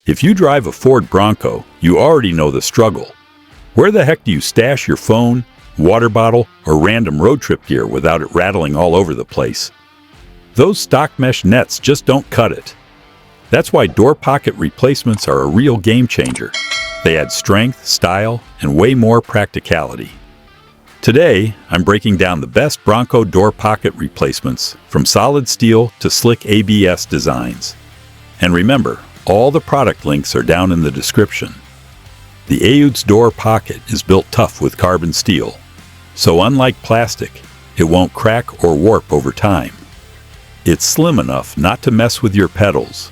If you drive a Ford Bronco, you already know the struggle. Where the heck do you stash your phone, water bottle, or random road trip gear without it rattling all over the place? Those stock mesh nets just don't cut it. That's why door pocket replacements are a real game changer. They add strength, style, and way more practicality. Today, I'm breaking down the best Bronco door pocket replacements, from solid steel to slick ABS designs. And remember, all the product links are down in the description. The Eyouhz door pocket is built tough with carbon steel, so unlike plastic, it won't crack or warp over time. It's slim enough not to mess with your pedals,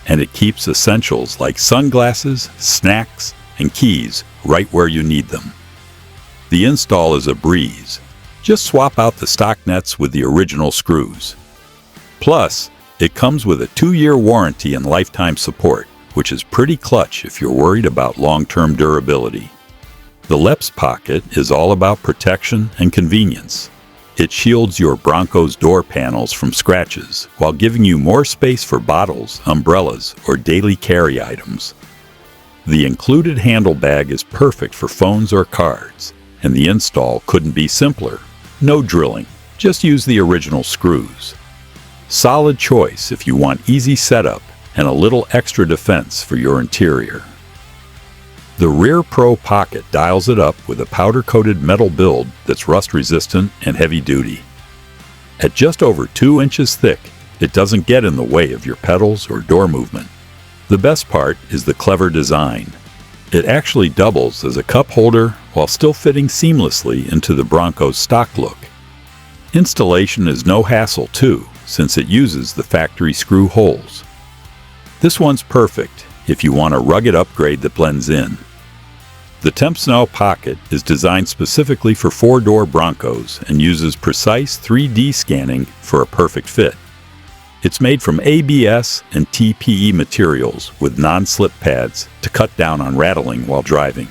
and it keeps essentials like sunglasses, snacks, and keys right where you need them. The install is a breeze. Just swap out the stock nets with the original screws. Plus, it comes with a 2-year warranty and lifetime support, which is pretty clutch if you're worried about long-term durability. The Lepz pocket is all about protection and convenience. It shields your Bronco's door panels from scratches while giving you more space for bottles, umbrellas, or daily carry items. The included handle bag is perfect for phones or cards, and the install couldn't be simpler. No drilling, just use the original screws. Solid choice if you want easy setup and a little extra defense for your interior. The Rer Pro pocket dials it up with a powder-coated metal build that's rust-resistant and heavy-duty. At just over 2 inches thick, it doesn't get in the way of your pedals or door movement. The best part is the clever design. It actually doubles as a cup holder while still fitting seamlessly into the Bronco's stock look. Installation is no hassle too, since it uses the factory screw holes. This one's perfect if you want a rugged upgrade that blends in. The Tempsnow pocket is designed specifically for 4-door Broncos and uses precise 3D scanning for a perfect fit. It's made from ABS and TPE materials with non-slip pads to cut down on rattling while driving.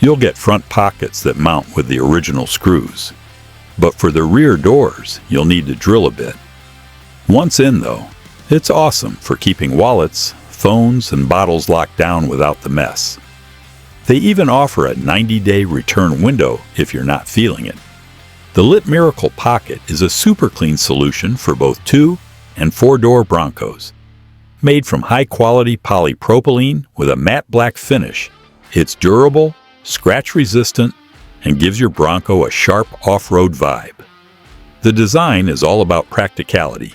You'll get front pockets that mount with the original screws. But for the rear doors, you'll need to drill a bit. Once in though, it's awesome for keeping wallets, phones, and bottles locked down without the mess. They even offer a 90-day return window if you're not feeling it. The LitMiracle pocket is a super clean solution for both 2- and 4-door Broncos. Made from high-quality polypropylene with a matte black finish, it's durable, scratch-resistant, and gives your Bronco a sharp off-road vibe. The design is all about practicality,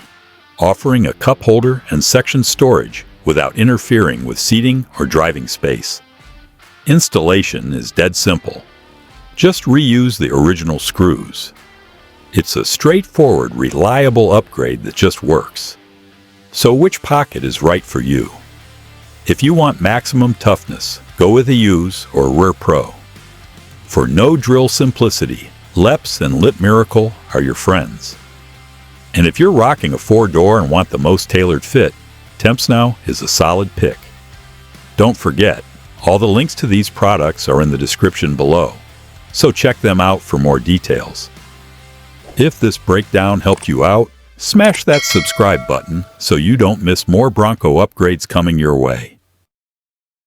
offering a cup holder and section storage without interfering with seating or driving space. Installation is dead simple. Just reuse the original screws. It's a straightforward, reliable upgrade that just works. So which pocket is right for you? If you want maximum toughness, go with Eyouhz or Rer Pro. For no-drill simplicity, Lepz and LitMiracle are your friends. And if you're rocking a 4-door and want the most tailored fit, Tempsnow is a solid pick. Don't forget, all the links to these products are in the description below, so check them out for more details. If this breakdown helped you out, smash that subscribe button so you don't miss more Bronco upgrades coming your way.